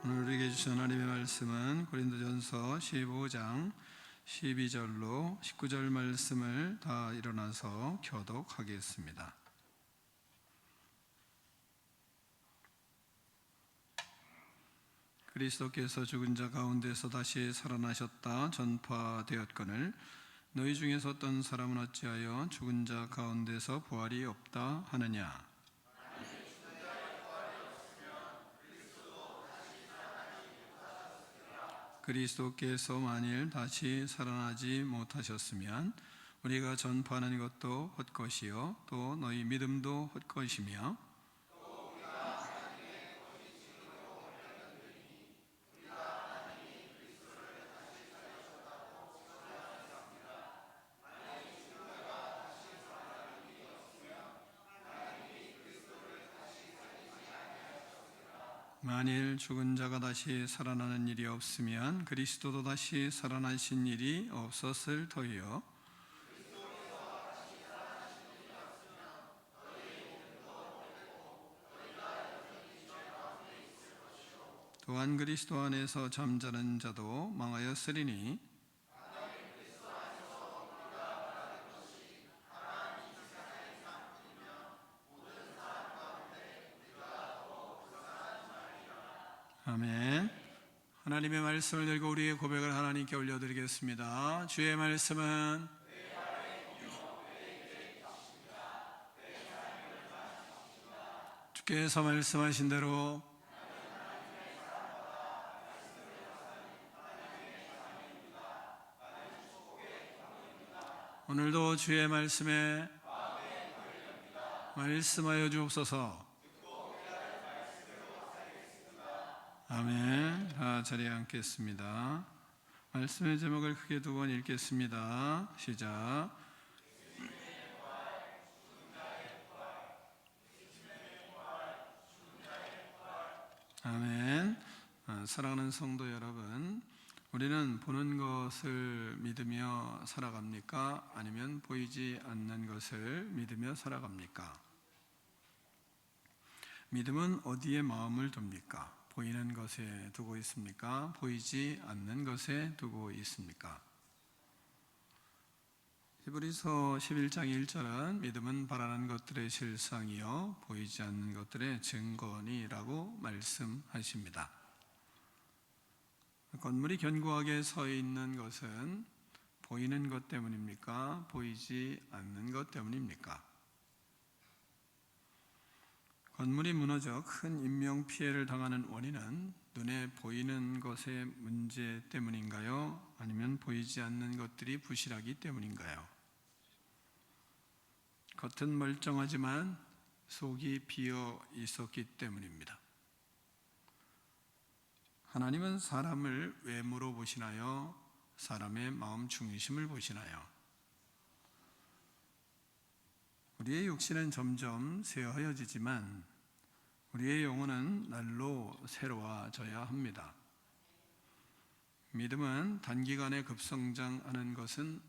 오늘 우리에게 주신 하나님의 말씀은 고린도전서 15장 12절로 19절 말씀을 다 일어나서 교독하겠습니다. 그리스도께서 죽은 자 가운데서 다시 살아나셨다 전파되었거늘 너희 중에서 어떤 사람은 어찌하여 죽은 자 가운데서 부활이 없다 하느냐. 그리스도께서 만일 다시 살아나지 못하셨으면 우리가 전파하는 것도 헛것이요 또 너희 믿음도 헛것이며 만일 죽은 자가 다시 살아나는 일이 없으면 그리스도도 다시 살아나신 일이 없었을 터이요 또한 그리스도 안에서 잠자는 자도 망하였으리니 아멘. 하나님의 말씀을 들고 우리의 고백을 하나님께 올려드리겠습니다. 주의 말씀은 주께서 말씀하신 대로 오늘도 주의 말씀에 말씀하여 주옵소서. 아멘. 자리에 앉겠습니다. 말씀의 제목을 크게 두 번 읽겠습니다. 시작. 아멘. 사랑하는 성도 여러분, 우리는 보는 것을 믿으며 살아갑니까? 아니면 보이지 않는 것을 믿으며 살아갑니까? 믿음은 어디에 마음을 둡니까? 보이는 것에 두고 있습니까? 보이지 않는 것에 두고 있습니까? 히브리서 11장 1절은 믿음은 바라는 것들의 실상이요 보이지 않는 것들의 증거니라고 말씀하십니다. 건물이 견고하게 서 있는 것은 보이는 것 때문입니까? 보이지 않는 것 때문입니까? 건물이 무너져 큰 인명피해를 당하는 원인은 눈에 보이는 것의 문제 때문인가요? 아니면 보이지 않는 것들이 부실하기 때문인가요? 겉은 멀쩡하지만 속이 비어 있었기 때문입니다. 하나님은 사람을 외모로 보시나요? 사람의 마음 중심을 보시나요? 우리의 육신은 점점 쇠하여지지만 우리의 영혼은 날로 새로워져야 합니다. 믿음은 단기간에 급성장하는 것은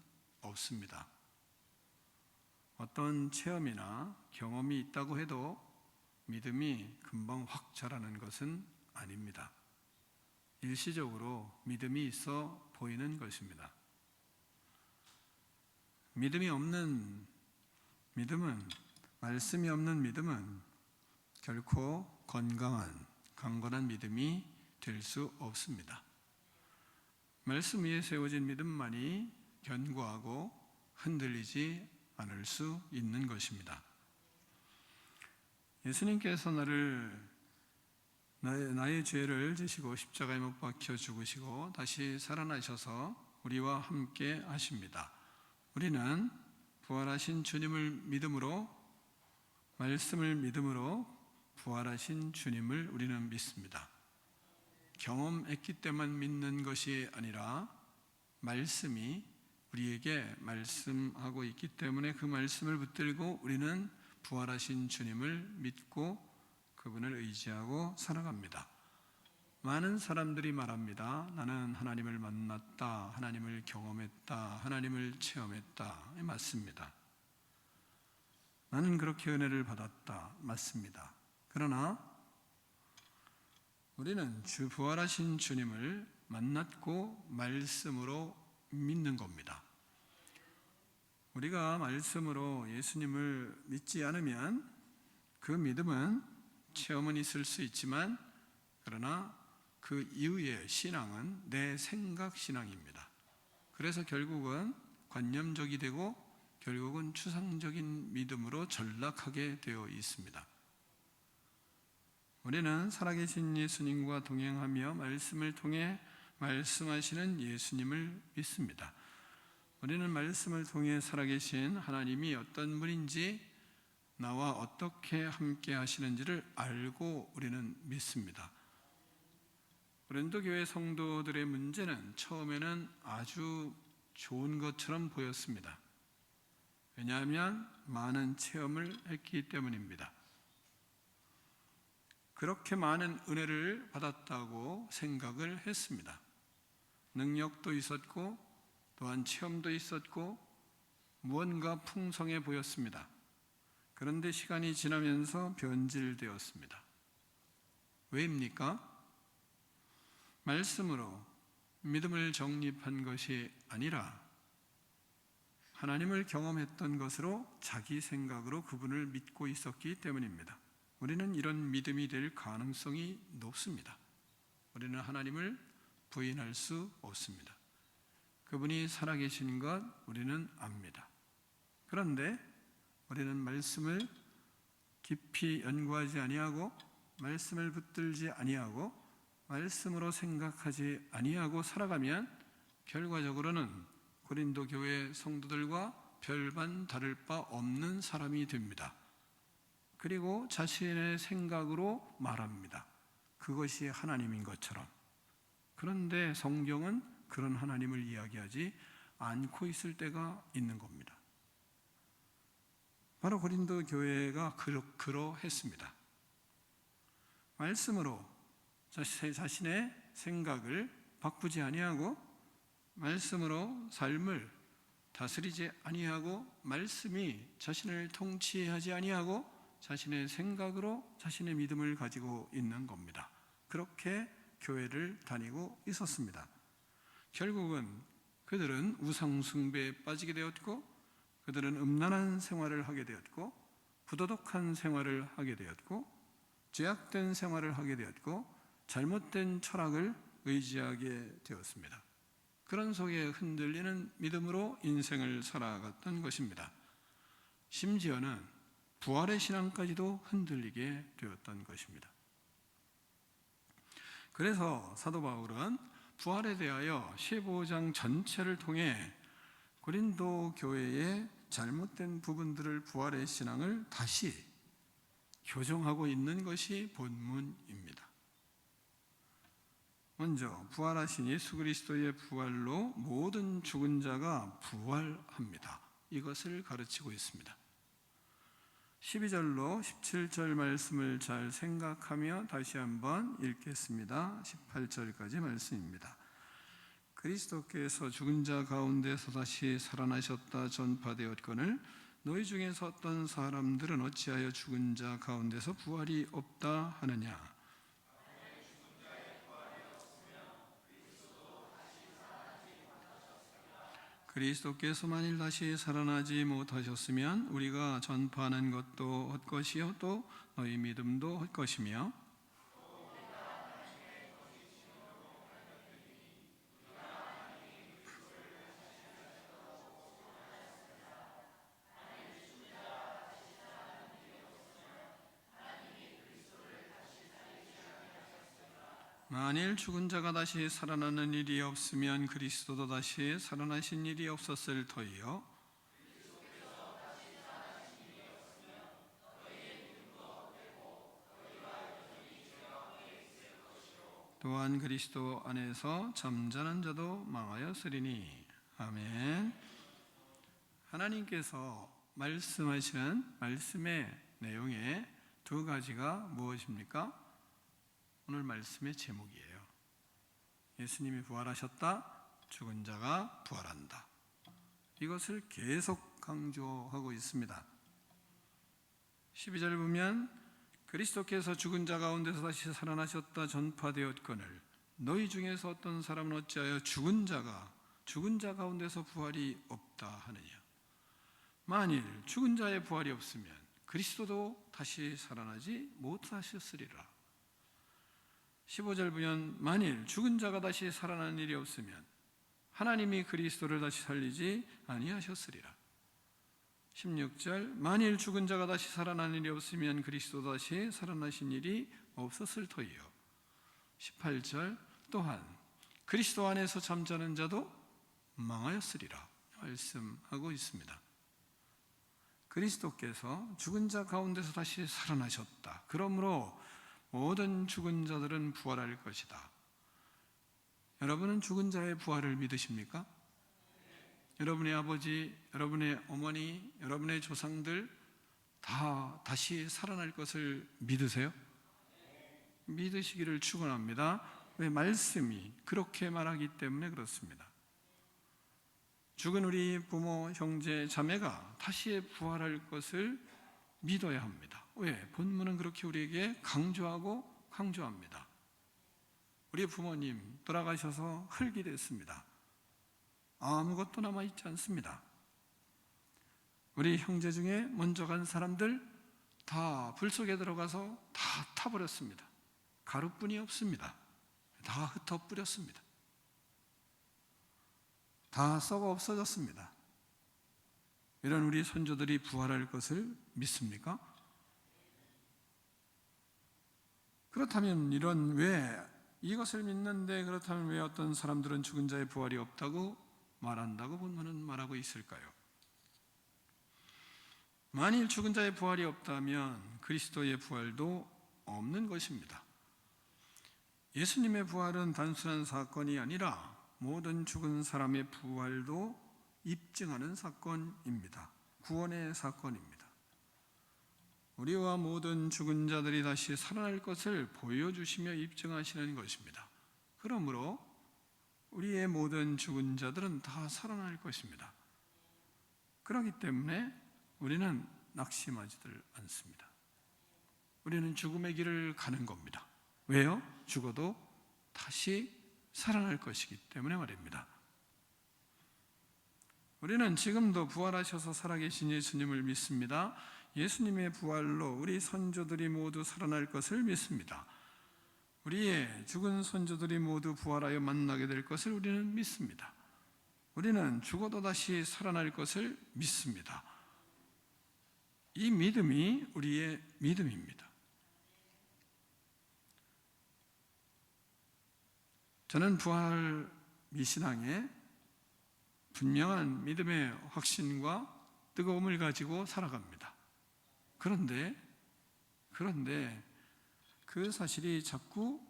없습니다. 어떤 체험이나 경험이 있다고 해도 믿음이 금방 확 자라는 것은 아닙니다. 일시적으로 믿음이 있어 보이는 것입니다. 믿음이 없는 믿음은, 말씀이 없는 믿음은 결코 건강한, 강건한 믿음이 될 수 없습니다. 말씀 위에 세워진 믿음만이 견고하고 흔들리지 않을 수 있는 것입니다. 예수님께서 나의 죄를 지시고 십자가에 못 박혀 죽으시고 다시 살아나셔서 우리와 함께 하십니다. 우리는 부활하신 주님을 믿음으로, 말씀을 믿음으로 부활하신 주님을 우리는 믿습니다. 경험했기 때만 믿는 것이 아니라 말씀이 우리에게 말씀하고 있기 때문에 그 말씀을 붙들고 우리는 부활하신 주님을 믿고 그분을 의지하고 살아갑니다. 많은 사람들이 말합니다. 나는 하나님을 만났다, 하나님을 경험했다, 하나님을 체험했다. 맞습니다. 나는 그렇게 은혜를 받았다. 맞습니다. 그러나 우리는 주 부활하신 주님을 만났고 말씀으로 믿는 겁니다. 우리가 말씀으로 예수님을 믿지 않으면 그 믿음은 체험은 있을 수 있지만 그러나 그 이후의 신앙은 내 생각 신앙입니다. 그래서 결국은 관념적이 되고 결국은 추상적인 믿음으로 전락하게 되어 있습니다. 우리는 살아계신 예수님과 동행하며 말씀을 통해 말씀하시는 예수님을 믿습니다. 우리는 말씀을 통해 살아계신 하나님이 어떤 분인지 나와 어떻게 함께 하시는지를 알고 우리는 믿습니다. 고린도 교회 성도들의 문제는 처음에는 아주 좋은 것처럼 보였습니다. 왜냐하면 많은 체험을 했기 때문입니다. 그렇게 많은 은혜를 받았다고 생각을 했습니다. 능력도 있었고 또한 체험도 있었고 무언가 풍성해 보였습니다. 그런데 시간이 지나면서 변질되었습니다. 왜입니까? 말씀으로 믿음을 정립한 것이 아니라 하나님을 경험했던 것으로 자기 생각으로 그분을 믿고 있었기 때문입니다. 우리는 이런 믿음이 될 가능성이 높습니다. 우리는 하나님을 부인할 수 없습니다. 그분이 살아계신 것 우리는 압니다. 그런데 우리는 말씀을 깊이 연구하지 아니하고 말씀을 붙들지 아니하고 말씀으로 생각하지 아니하고 살아가면 결과적으로는 고린도 교회 성도들과 별반 다를 바 없는 사람이 됩니다. 그리고 자신의 생각으로 말합니다. 그것이 하나님인 것처럼. 그런데 성경은 그런 하나님을 이야기하지 않고 있을 때가 있는 겁니다. 바로 고린도 교회가 그러했습니다. 말씀으로 자신의 생각을 바꾸지 아니하고 말씀으로 삶을 다스리지 아니하고 말씀이 자신을 통치하지 아니하고 자신의 생각으로 자신의 믿음을 가지고 있는 겁니다. 그렇게 교회를 다니고 있었습니다. 결국은 그들은 우상 숭배에 빠지게 되었고 그들은 음란한 생활을 하게 되었고 부도덕한 생활을 하게 되었고 죄악된 생활을 하게 되었고 잘못된 철학을 의지하게 되었습니다. 그런 속에 흔들리는 믿음으로 인생을 살아갔던 것입니다. 심지어는 부활의 신앙까지도 흔들리게 되었던 것입니다. 그래서 사도 바울은 부활에 대하여 15장 전체를 통해 고린도 교회의 잘못된 부분들을 부활의 신앙을 다시 교정하고 있는 것이 본문입니다. 먼저 부활하신 예수 그리스도의 부활로 모든 죽은 자가 부활합니다. 이것을 가르치고 있습니다. 12절로 17절 말씀을 잘 생각하며 다시 한번 읽겠습니다. 18절까지 말씀입니다. 그리스도께서 죽은 자 가운데서 다시 살아나셨다 전파되었거늘 너희 중에서 어떤 사람들은 어찌하여 죽은 자 가운데서 부활이 없다 하느냐. 그리스도께서 만일 다시 살아나지 못하셨으면 우리가 전파하는 것도 헛것이요 또 너희 믿음도 헛것이며 만일 죽은 자가 다시 살아나는 일이 없으면 그리스도도 다시 살아나신 일이 없었을 터이요 또한 그리스도 안에서 잠자는 자도 망하였으리니. 아멘. 하나님께서 말씀하시는 말씀의 내용의 두 가지가 무엇입니까? 오늘 말씀의 제목이에요. 예수님이 부활하셨다. 죽은 자가 부활한다. 이것을 계속 강조하고 있습니다. 12절 보면 그리스도께서 죽은 자 가운데서 다시 살아나셨다 전파되었거늘 너희 중에서 어떤 사람은 어찌하여 죽은 자 가운데서 부활이 없다 하느냐. 만일 죽은 자의 부활이 없으면 그리스도도 다시 살아나지 못하셨으리라. 15절 보면 만일 죽은 자가 다시 살아나는 일이 없으면 하나님이 그리스도를 다시 살리지 아니하셨으리라. 16절 만일 죽은 자가 다시 살아나는 일이 없으면 그리스도 다시 살아나신 일이 없었을 터이요. 18절 또한 그리스도 안에서 잠자는 자도 망하였으리라 말씀하고 있습니다. 그리스도께서 죽은 자 가운데서 다시 살아나셨다. 그러므로 모든 죽은 자들은 부활할 것이다. 여러분은 죽은 자의 부활을 믿으십니까? 여러분의 아버지, 여러분의 어머니, 여러분의 조상들 다 다시 살아날 것을 믿으세요? 믿으시기를 축원합니다. 왜? 말씀이 그렇게 말하기 때문에 그렇습니다. 죽은 우리 부모, 형제, 자매가 다시 부활할 것을 믿어야 합니다. 왜? 본문은 그렇게 우리에게 강조합니다. 우리 부모님 돌아가셔서 흙이 됐습니다. 아무것도 남아있지 않습니다. 우리 형제 중에 먼저 간 사람들 다 불 속에 들어가서 다 타버렸습니다. 가루뿐이 없습니다. 다 흩어뿌렸습니다. 다 썩어 없어졌습니다. 이런 우리 선조들이 부활할 것을 믿습니까? 그렇다면 이것을 믿는데 그렇다면 왜 어떤 사람들은 죽은 자의 부활이 없다고 말한다고 본문은 말하고 있을까요? 만일 죽은 자의 부활이 없다면 그리스도의 부활도 없는 것입니다. 예수님의 부활은 단순한 사건이 아니라 모든 죽은 사람의 부활도 입증하는 사건입니다. 구원의 사건입니다. 우리와 모든 죽은 자들이 다시 살아날 것을 보여주시며 입증하시는 것입니다. 그러므로 우리의 모든 죽은 자들은 다 살아날 것입니다. 그렇기 때문에 우리는 낙심하지들 않습니다. 우리는 죽음의 길을 가는 겁니다. 왜요? 죽어도 다시 살아날 것이기 때문에 말입니다. 우리는 지금도 부활하셔서 살아계신 예수님을 믿습니다. 예수님의 부활로 우리 선조들이 모두 살아날 것을 믿습니다. 우리의 죽은 선조들이 모두 부활하여 만나게 될 것을 우리는 믿습니다. 우리는 죽어도 다시 살아날 것을 믿습니다. 이 믿음이 우리의 믿음입니다. 저는 부활 미신앙에 분명한 믿음의 확신과 뜨거움을 가지고 살아갑니다. 그런데 그 사실이 자꾸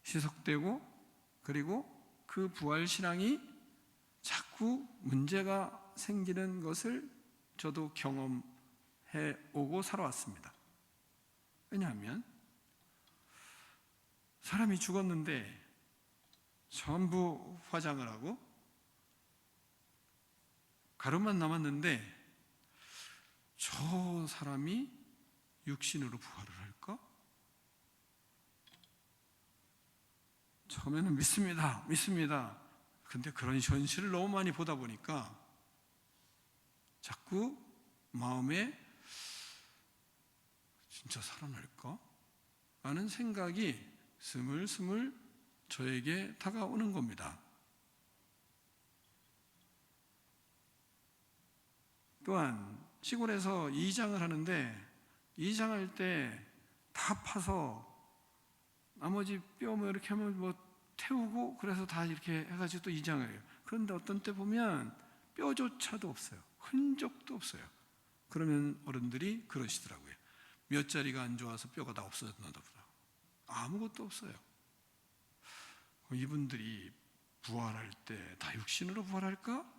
희석되고 그리고 그 부활 신앙이 자꾸 문제가 생기는 것을 저도 경험해 오고 살아왔습니다. 왜냐하면 사람이 죽었는데 전부 화장을 하고 가루만 남았는데 저 사람이 육신으로 부활을 할까? 처음에는 믿습니다. 근데 그런 현실을 너무 많이 보다 보니까 자꾸 마음에 진짜 살아날까? 라는 생각이 스물스물 저에게 다가오는 겁니다. 또한 시골에서 이장을 하는데 이장할 때 다 파서 나머지 뼈 뭐 이렇게 하면 뭐 태우고 그래서 다 이렇게 해가지고 또 이장을 해요. 그런데 어떤 때 보면 뼈조차도 없어요. 흔적도 없어요. 그러면 어른들이 그러시더라고요. 몇 자리가 안 좋아서 뼈가 다 없어졌나 보다. 아무것도 없어요. 이분들이 부활할 때 다 육신으로 부활할까?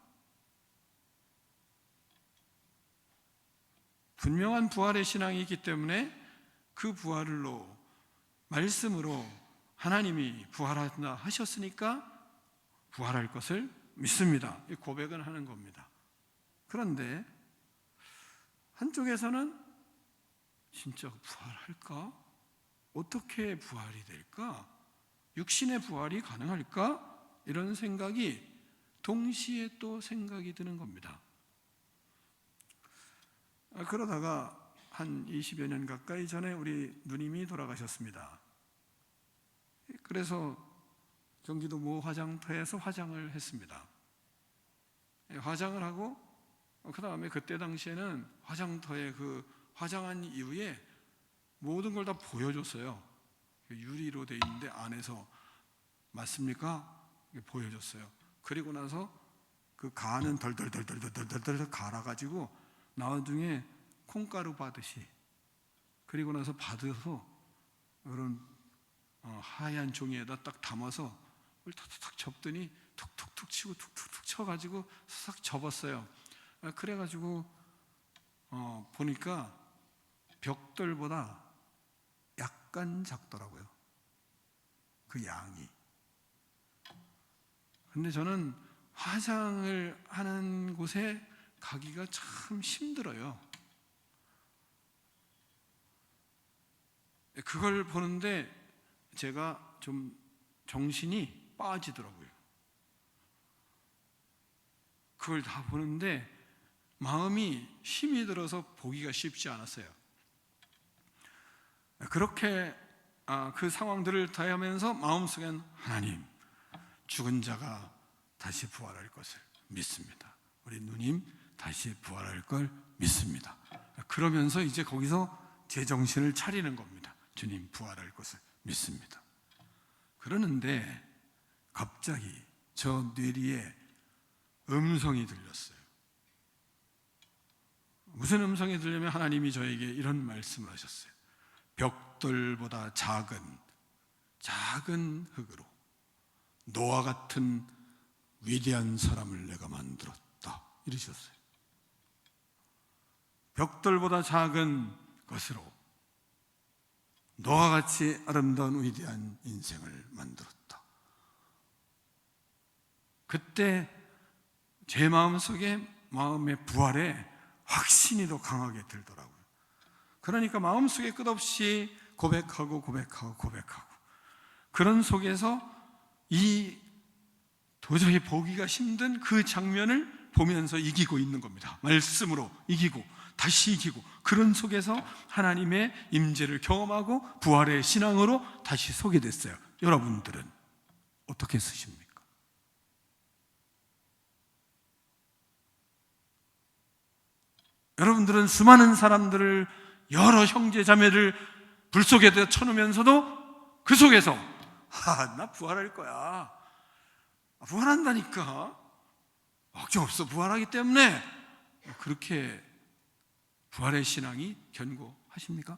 분명한 부활의 신앙이 있기 때문에 그 부활로 말씀으로 하나님이 부활한다 하셨으니까 부활할 것을 믿습니다. 이 고백은 하는 겁니다. 그런데 한쪽에서는 진짜 부활할까? 어떻게 부활이 될까? 육신의 부활이 가능할까? 이런 생각이 동시에 또 생각이 드는 겁니다. 그러다가 한 20여 년 가까이 전에 우리 누님이 돌아가셨습니다. 그래서 경기도 모 화장터에서 화장을 했습니다. 화장을 하고 그 다음에 그때 당시에는 화장터에 그 화장한 이후에 모든 걸 다 보여줬어요. 유리로 돼 있는데 안에서 맞습니까? 보여줬어요. 그리고 나서 그 간은 덜덜덜덜덜덜덜 갈아가지고 나중에 콩가루 바듯이, 그리고 나서 받아서 그런 하얀 종이에다 딱 담아서 그걸 탁탁 접더니 툭툭툭 치고 툭툭툭 쳐가지고 싹 접었어요. 그래가지고 보니까 벽돌보다 약간 작더라고요, 그 양이. 근데 저는 화장을 하는 곳에 가기가 참 힘들어요. 그걸 보는데 제가 좀 정신이 빠지더라고요. 그걸 다 보는데 마음이 힘이 들어서 보기가 쉽지 않았어요. 그렇게 그 상황들을 다하면서 마음속엔 하나님, 죽은 자가 다시 부활할 것을 믿습니다. 우리 누님 다시 부활할 걸 믿습니다. 그러면서 이제 거기서 제 정신을 차리는 겁니다. 주님 부활할 것을 믿습니다. 그러는데 갑자기 저 뇌리에 음성이 들렸어요. 무슨 음성이 들리냐면 하나님이 저에게 이런 말씀을 하셨어요. 벽돌보다 작은 흙으로 노아 같은 위대한 사람을 내가 만들었다, 이러셨어요. 벽돌보다 작은 것으로 노아같이 아름다운 위대한 인생을 만들었다. 그때 제 마음속에 마음의 부활에 확신이 더 강하게 들더라고요. 그러니까 마음속에 끝없이 고백하고 그런 속에서 이 도저히 보기가 힘든 그 장면을 보면서 이기고 있는 겁니다. 말씀으로 이기고 다시 이기고, 그런 속에서 하나님의 임재를 경험하고 부활의 신앙으로 다시 서게 됐어요. 여러분들은 어떻게 쓰십니까? 여러분들은 수많은 사람들을, 여러 형제 자매를 불 속에 쳐놓으면서도 그 속에서 나 부활할 거야, 부활한다니까, 걱정 없어, 부활하기 때문에, 그렇게 부활의 신앙이 견고하십니까?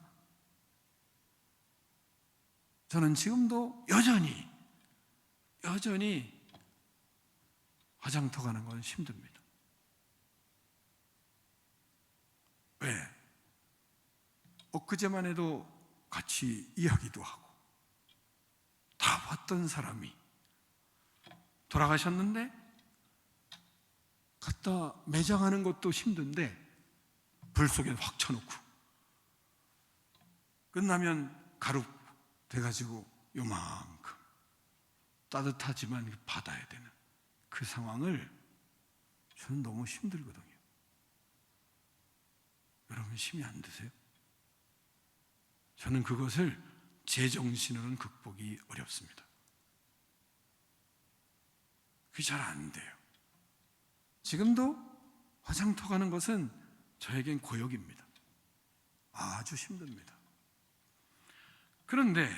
저는 지금도 여전히 화장터 가는 건 힘듭니다. 왜? 엊그제만 해도 같이 이야기도 하고 다 봤던 사람이 돌아가셨는데 갖다 매장하는 것도 힘든데 불 속에 확 쳐놓고 끝나면 가루 돼가지고 요만큼 따뜻하지만 받아야 되는 그 상황을 저는 너무 힘들거든요. 여러분 힘이 안 드세요? 저는 그것을 제 정신으로는 극복이 어렵습니다. 그게 잘 안 돼요. 지금도 화장터 가는 것은 저에겐 고역입니다. 아주 힘듭니다. 그런데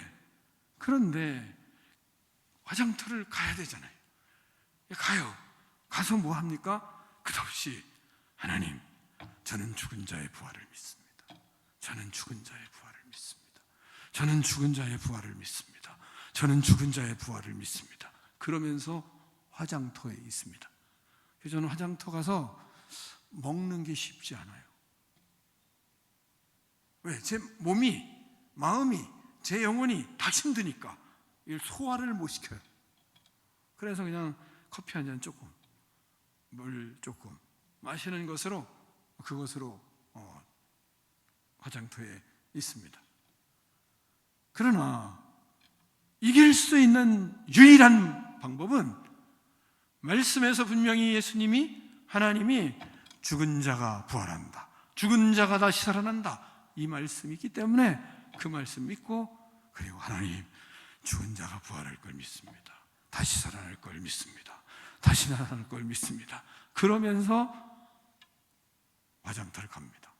화장터를 가야 되잖아요. 가서 뭐 합니까? 끝없이 하나님, 저는 죽은 자의 부활을 믿습니다. 저는 죽은 자의 부활을 믿습니다. 저는 죽은 자의 부활을 믿습니다. 저는 죽은 자의 부활을 믿습니다. 그러면서 화장터에 있습니다. 그래서 저는 화장터 가서 먹는 게 쉽지 않아요. 왜? 제 몸이, 마음이, 제 영혼이 다 힘드니까 소화를 못 시켜요. 그래서 그냥 커피 한 잔 조금, 물 조금 마시는 것으로, 그것으로 화장터에 있습니다. 그러나 이길 수 있는 유일한 방법은 말씀에서 분명히 하나님이 죽은 자가 부활한다, 죽은 자가 다시 살아난다, 이 말씀이 있기 때문에 그 말씀 믿고, 그리고 하나님 죽은 자가 부활할 걸 믿습니다, 다시 살아날 걸 믿습니다, 다시 살아날 걸 믿습니다. 그러면서 화장터를 갑니다.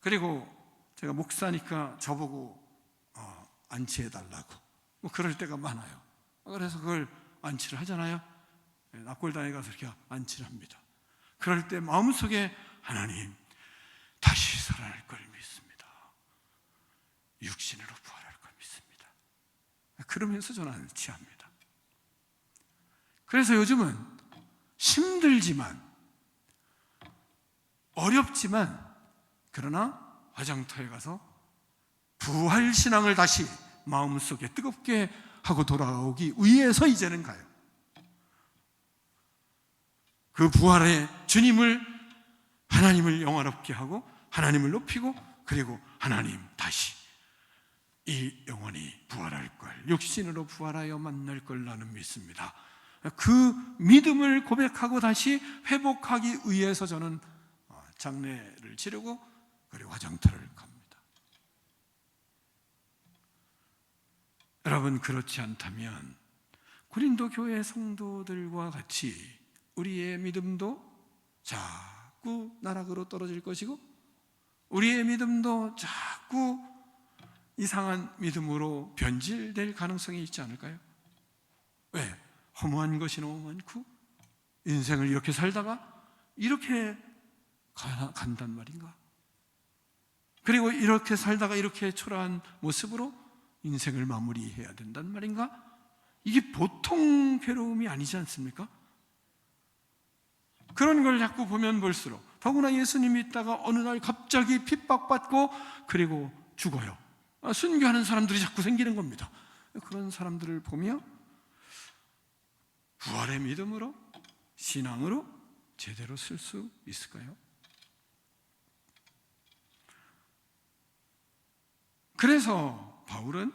그리고 제가 목사니까 저보고 안치해달라고 그럴 때가 많아요. 그래서 그걸 안치를 하잖아요. 납골당에 가서 이렇게 안치를 합니다. 그럴 때 마음속에 하나님 다시 살아날 걸 믿습니다, 육신으로 부활할 걸 믿습니다, 그러면서 저는 안치합니다. 그래서 요즘은 힘들지만 어렵지만 그러나 화장터에 가서 부활신앙을 다시 마음속에 뜨겁게 하고 돌아오기 위해서 이제는 가요. 그 부활의 주님을, 하나님을 영화롭게 하고 하나님을 높이고, 그리고 하나님 다시 이 영혼이 부활할 걸, 육신으로 부활하여 만날 걸 나는 믿습니다. 그 믿음을 고백하고 다시 회복하기 위해서 저는 장례를 치르고 그리고 화장터를 갑니다. 여러분, 그렇지 않다면 고린도 교회 성도들과 같이 우리의 믿음도 자꾸 나락으로 떨어질 것이고, 우리의 믿음도 자꾸 이상한 믿음으로 변질될 가능성이 있지 않을까요? 왜? 허무한 것이 너무 많고 인생을 이렇게 살다가 이렇게 간단 말인가? 그리고 이렇게 살다가 이렇게 초라한 모습으로 인생을 마무리해야 된단 말인가? 이게 보통 괴로움이 아니지 않습니까? 그런 걸 자꾸 보면 볼수록, 더구나 예수님이 있다가 어느 날 갑자기 핍박받고 그리고 죽어요. 순교하는 사람들이 자꾸 생기는 겁니다. 그런 사람들을 보며 부활의 믿음으로, 신앙으로 제대로 쓸 수 있을까요? 그래서 바울은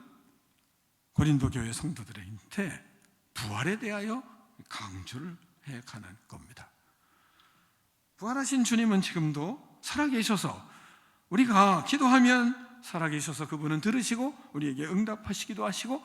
고린도 교회 성도들한테 부활에 대하여 강조를 해가는 겁니다. 부활하신 주님은 지금도 살아계셔서, 우리가 기도하면 살아계셔서 그분은 들으시고 우리에게 응답하시기도 하시고,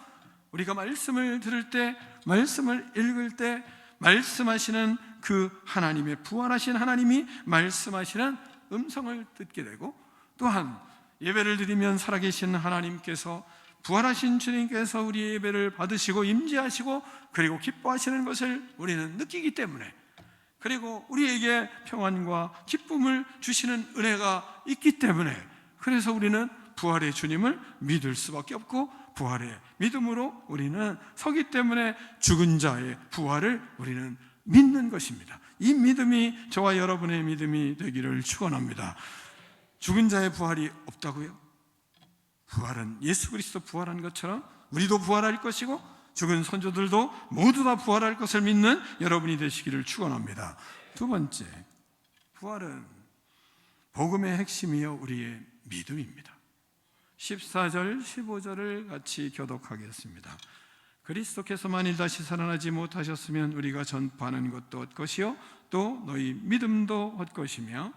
우리가 말씀을 들을 때, 말씀을 읽을 때 말씀하시는 그 하나님의, 부활하신 하나님이 말씀하시는 음성을 듣게 되고, 또한 예배를 드리면 살아계신 하나님께서, 부활하신 주님께서 우리의 예배를 받으시고 임재하시고 그리고 기뻐하시는 것을 우리는 느끼기 때문에, 그리고 우리에게 평안과 기쁨을 주시는 은혜가 있기 때문에, 그래서 우리는 부활의 주님을 믿을 수밖에 없고, 부활의 믿음으로 우리는 서기 때문에 죽은 자의 부활을 우리는 믿는 것입니다. 이 믿음이 저와 여러분의 믿음이 되기를 축원합니다. 죽은 자의 부활이 없다고요? 부활은 예수 그리스도 부활한 것처럼 우리도 부활할 것이고, 죽은 선조들도 모두 다 부활할 것을 믿는 여러분이 되시기를 축원합니다. 두 번째, 부활은 복음의 핵심이요 우리의 믿음입니다. 14절, 15절을 같이 교독하겠습니다. 그리스도께서 만일 다시 살아나지 못하셨으면 우리가 전파하는 것도 헛것이요 또 너희 믿음도 헛것이며,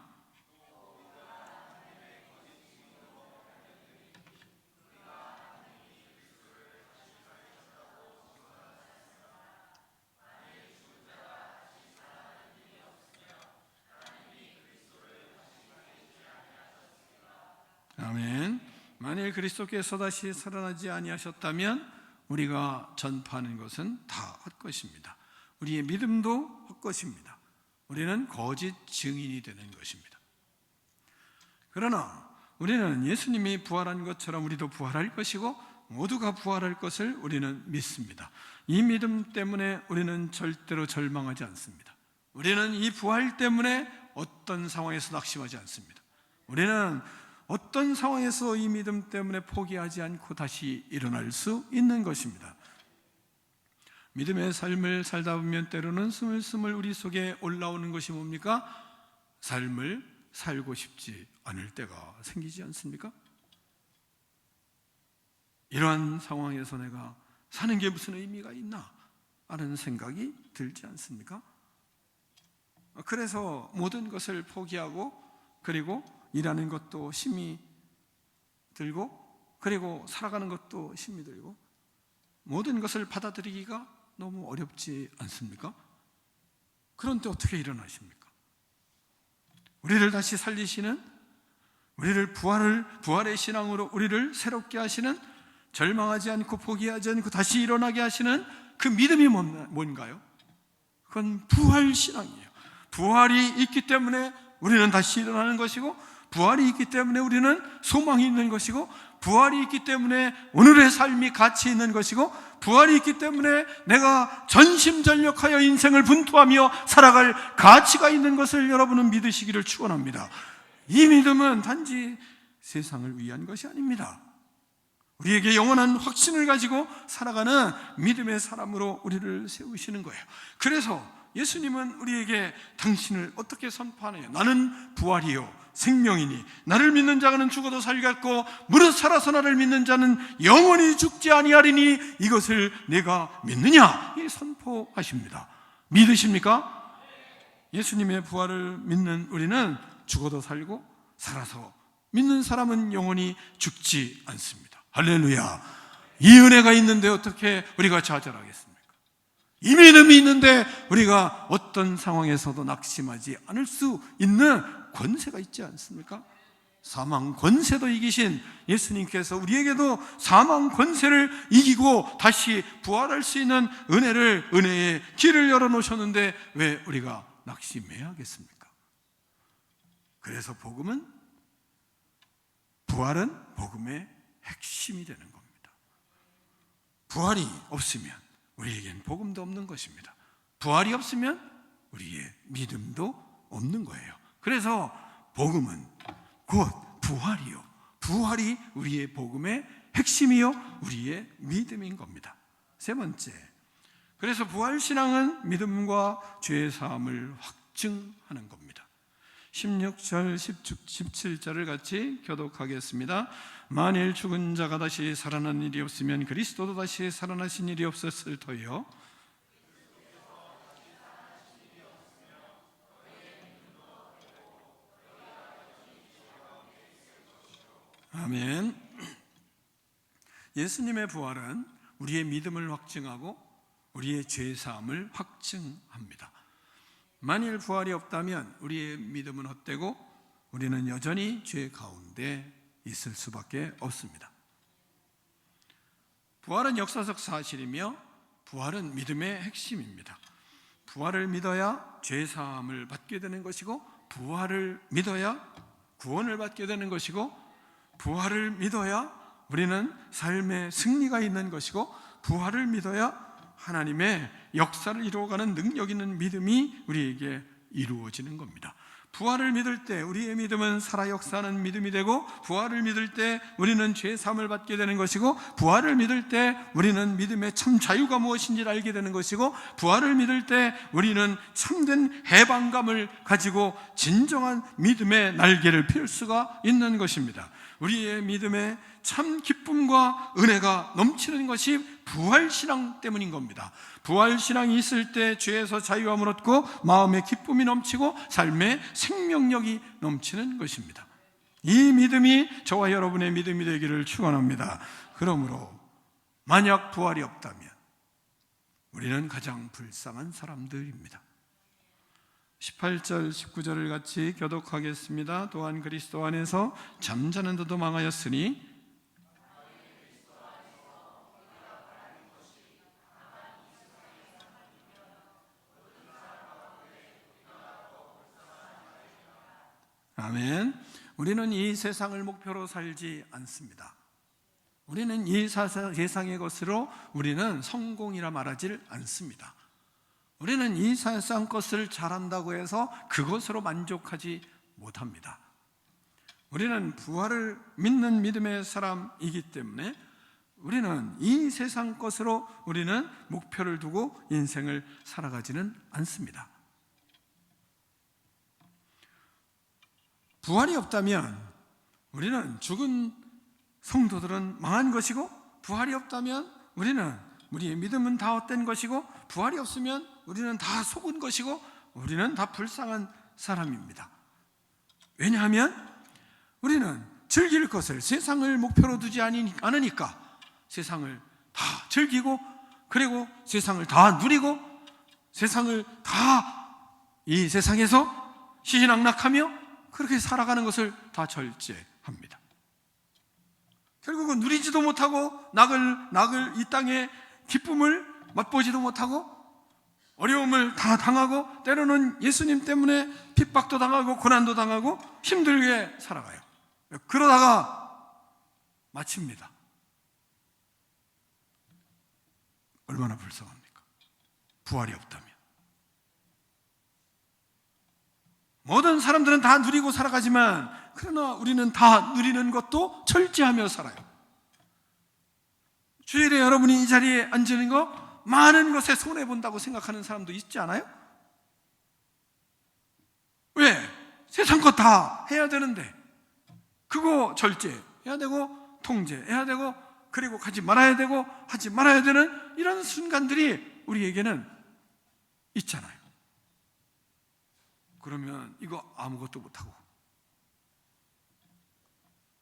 아멘. 만일 그리스도께서 다시 살아나지 아니하셨다면 우리가 전파하는 것은 다 헛것입니다. 우리의 믿음도 헛것입니다. 우리는 거짓 증인이 되는 것입니다. 그러나 우리는 예수님이 부활한 것처럼 우리도 부활할 것이고 모두가 부활할 것을 우리는 믿습니다. 이 믿음 때문에 우리는 절대로 절망하지 않습니다. 우리는 이 부활 때문에 어떤 상황에서 낙심하지 않습니다. 우리는 어떤 상황에서 이 믿음 때문에 포기하지 않고 다시 일어날 수 있는 것입니다. 믿음의 삶을 살다 보면 때로는 스물스물 우리 속에 올라오는 것이 뭡니까? 삶을 살고 싶지 않을 때가 생기지 않습니까? 이러한 상황에서 내가 사는 게 무슨 의미가 있나 하는 생각이 들지 않습니까? 그래서 모든 것을 포기하고, 그리고 일하는 것도 힘이 들고, 그리고 살아가는 것도 힘이 들고, 모든 것을 받아들이기가 너무 어렵지 않습니까? 그런데 어떻게 일어나십니까? 우리를 다시 살리시는, 우리를 부활의 신앙으로 우리를 새롭게 하시는, 절망하지 않고 포기하지 않고 다시 일어나게 하시는 그 믿음이 뭔가요? 그건 부활 신앙이에요. 부활이 있기 때문에 우리는 다시 일어나는 것이고, 부활이 있기 때문에 우리는 소망이 있는 것이고, 부활이 있기 때문에 오늘의 삶이 가치 있는 것이고, 부활이 있기 때문에 내가 전심전력하여 인생을 분투하며 살아갈 가치가 있는 것을 여러분은 믿으시기를 축원합니다. 이 믿음은 단지 세상을 위한 것이 아닙니다. 우리에게 영원한 확신을 가지고 살아가는 믿음의 사람으로 우리를 세우시는 거예요. 그래서 예수님은 우리에게 당신을 어떻게 선포하나요? 나는 부활이요 생명이니 나를 믿는 자는 죽어도 살겠고 무릇 살아서 나를 믿는 자는 영원히 죽지 아니하리니 이것을 내가 믿느냐? 이 선포하십니다. 믿으십니까? 예수님의 부활을 믿는 우리는 죽어도 살고 살아서 믿는 사람은 영원히 죽지 않습니다. 할렐루야. 이 은혜가 있는데 어떻게 우리가 좌절하겠습니까? 이 믿음이 있는데 우리가 어떤 상황에서도 낙심하지 않을 수 있는 권세가 있지 않습니까? 사망 권세도 이기신 예수님께서 우리에게도 사망 권세를 이기고 다시 부활할 수 있는 은혜의 길을 열어놓으셨는데 왜 우리가 낙심해야 하겠습니까? 그래서 부활은 복음의 핵심이 되는 겁니다. 부활이 없으면 우리에겐 복음도 없는 것입니다. 부활이 없으면 우리의 믿음도 없는 거예요. 그래서 복음은 곧 부활이요, 부활이 우리의 복음의 핵심이요 우리의 믿음인 겁니다. 세 번째, 그래서 부활신앙은 믿음과 죄의 사함을 확증하는 겁니다. 16절, 17절을 같이 교독하겠습니다. 만일 죽은 자가 다시 살아난 일이 없으면 그리스도도 다시 살아나신 일이 없었을 터이요. 아멘. 예수님의 부활은 우리의 믿음을 확증하고 우리의 죄 사함을 확증합니다. 만일 부활이 없다면 우리의 믿음은 헛되고 우리는 여전히 죄 가운데 있을 수밖에 없습니다. 부활은 역사적 사실이며 부활은 믿음의 핵심입니다. 부활을 믿어야 죄 사함을 받게 되는 것이고, 부활을 믿어야 구원을 받게 되는 것이고, 부활을 믿어야 우리는 삶의 승리가 있는 것이고, 부활을 믿어야 하나님의 역사를 이루어가는 능력 있는 믿음이 우리에게 이루어지는 겁니다. 부활을 믿을 때 우리의 믿음은 살아 역사하는 믿음이 되고, 부활을 믿을 때 우리는 죄 사함을 받게 되는 것이고, 부활을 믿을 때 우리는 믿음의 참 자유가 무엇인지를 알게 되는 것이고, 부활을 믿을 때 우리는 참된 해방감을 가지고 진정한 믿음의 날개를 펼 수가 있는 것입니다. 우리의 믿음에 참 기쁨과 은혜가 넘치는 것이 부활신앙 때문인 겁니다. 부활신앙이 있을 때 죄에서 자유함을 얻고 마음의 기쁨이 넘치고 삶의 생명력이 넘치는 것입니다. 이 믿음이 저와 여러분의 믿음이 되기를 축원합니다. 그러므로 만약 부활이 없다면 우리는 가장 불쌍한 사람들입니다. 18절, 19절을 같이 교독하겠습니다. 또한 그리스도 안에서 잠자는 자도 망하였으니 아멘. 우리는 이 세상을 목표로 살지 않습니다. 우리는 이 세상의 것으로 우리는 성공이라 말하지 않습니다. 우리는 이 세상 것을 잘한다고 해서 그것으로 만족하지 못합니다. 우리는 부활을 믿는 믿음의 사람이기 때문에 우리는 이 세상 것으로 우리는 목표를 두고 인생을 살아가지는 않습니다. 부활이 없다면 우리는 죽은 성도들은 망한 것이고, 부활이 없다면 우리의 믿음은 다 헛된 것이고, 부활이 없으면 우리는 다 속은 것이고, 우리는 다 불쌍한 사람입니다. 왜냐하면 우리는 즐길 것을 세상을 목표로 두지 않으니까 세상을 다 즐기고, 그리고 세상을 다 누리고, 세상을 다 이 세상에서 희희낙낙하며 그렇게 살아가는 것을 다 절제합니다. 결국은 누리지도 못하고 낙을 이 땅의 기쁨을 맛보지도 못하고 어려움을 다 당하고, 때로는 예수님 때문에 핍박도 당하고 고난도 당하고 힘들게 살아가요. 그러다가 마칩니다. 얼마나 불쌍합니까? 부활이 없다면. 모든 사람들은 다 누리고 살아가지만, 그러나 우리는 다 누리는 것도 절제하며 살아요. 주일에 여러분이 이 자리에 앉는 거 많은 것에 손해본다고 생각하는 사람도 있지 않아요? 왜? 세상 것 다 해야 되는데 그거 절제해야 되고, 통제해야 되고, 그리고 가지 말아야 되고, 하지 말아야 되는 이런 순간들이 우리에게는 있잖아요. 그러면 이거 아무것도 못하고,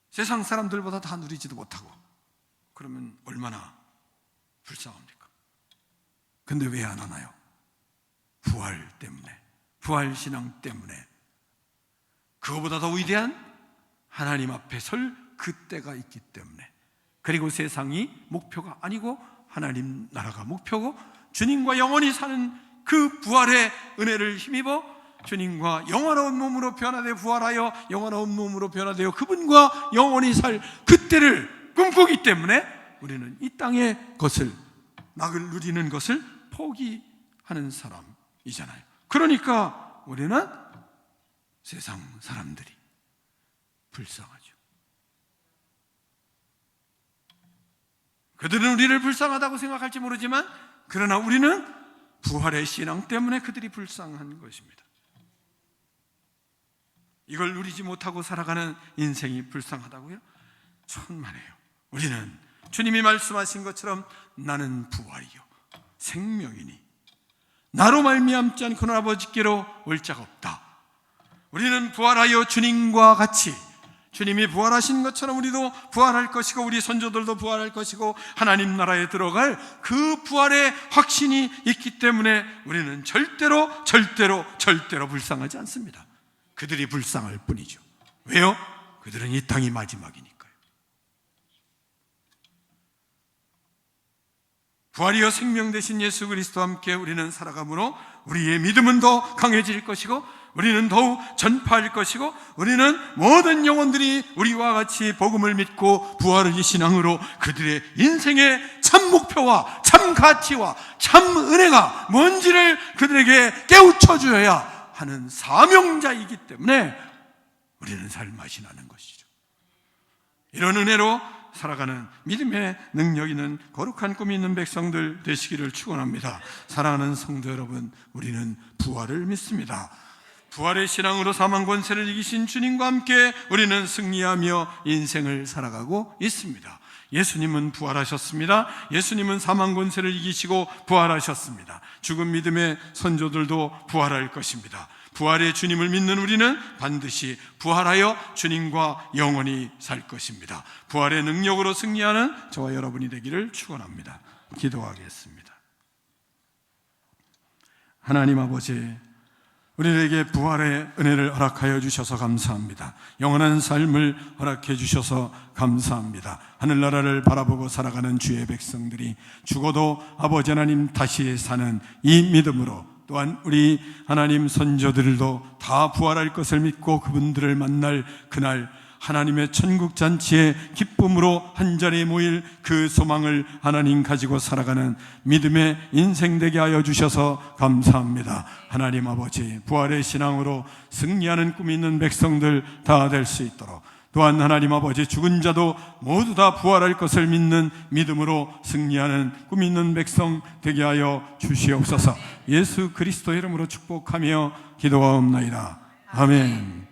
세상 사람들보다 다 누리지도 못하고, 그러면 얼마나 불쌍합니까? 근데 왜 안 하나요? 부활 때문에, 부활신앙 때문에. 그거보다 더 위대한 하나님 앞에 설 그때가 있기 때문에, 그리고 세상이 목표가 아니고 하나님 나라가 목표고, 주님과 영원히 사는 그 부활의 은혜를 힘입어 주님과 영원한 몸으로 변화되어 부활하여 영원한 몸으로 변화되어 그분과 영원히 살 그때를 꿈꾸기 때문에 우리는 이 땅의 것을, 낙을 누리는 것을 포기하는 사람이잖아요. 그러니까 우리는 세상 사람들이 불쌍하죠. 그들은 우리를 불쌍하다고 생각할지 모르지만, 그러나 우리는 부활의 신앙 때문에 그들이 불쌍한 것입니다. 이걸 누리지 못하고 살아가는 인생이 불쌍하다고요? 천만에요. 우리는 주님이 말씀하신 것처럼 나는 부활이요 생명이니 나로 말미암지 않고는 아버지께로 올 자가 없다. 우리는 부활하여 주님과 같이, 주님이 부활하신 것처럼 우리도 부활할 것이고, 우리 선조들도 부활할 것이고, 하나님 나라에 들어갈 그 부활의 확신이 있기 때문에 우리는 절대로 불쌍하지 않습니다. 그들이 불쌍할 뿐이죠. 왜요? 그들은 이 땅이 마지막이니까요. 부활이여 생명 되신 예수 그리스도와 함께 우리는 살아가므로 우리의 믿음은 더 강해질 것이고, 우리는 더욱 전파할 것이고, 우리는 모든 영혼들이 우리와 같이 복음을 믿고 부활의 신앙으로 그들의 인생의 참 목표와 참 가치와 참 은혜가 뭔지를 그들에게 깨우쳐 주어야 하는 사명자이기 때문에 우리는 살맛이 나는 것이죠. 이런 은혜로 살아가는 믿음의 능력 있는 거룩한 꿈이 있는 백성들 되시기를 축원합니다. 사랑하는 성도 여러분, 우리는 부활을 믿습니다. 부활의 신앙으로 사망 권세를 이기신 주님과 함께 우리는 승리하며 인생을 살아가고 있습니다. 예수님은 부활하셨습니다. 예수님은 사망 권세를 이기시고 부활하셨습니다. 죽은 믿음의 선조들도 부활할 것입니다. 부활의 주님을 믿는 우리는 반드시 부활하여 주님과 영원히 살 것입니다. 부활의 능력으로 승리하는 저와 여러분이 되기를 축원합니다. 기도하겠습니다. 하나님 아버지, 우리에게 부활의 은혜를 허락하여 주셔서 감사합니다. 영원한 삶을 허락해 주셔서 감사합니다. 하늘나라를 바라보고 살아가는 주의 백성들이 죽어도 아버지 하나님 다시 사는 이 믿음으로, 또한 우리 하나님 선조들도 다 부활할 것을 믿고 그분들을 만날 그날 하나님의 천국 잔치의 기쁨으로 한자리에 모일 그 소망을 하나님 가지고 살아가는 믿음의 인생 되게 하여 주셔서 감사합니다. 하나님 아버지, 부활의 신앙으로 승리하는 꿈이 있는 백성들 다 될 수 있도록, 또한 하나님 아버지, 죽은 자도 모두 다 부활할 것을 믿는 믿음으로 승리하는 꿈이 있는 백성 되게 하여 주시옵소서. 예수 그리스도 이름으로 축복하며 기도하옵나이다. 아멘.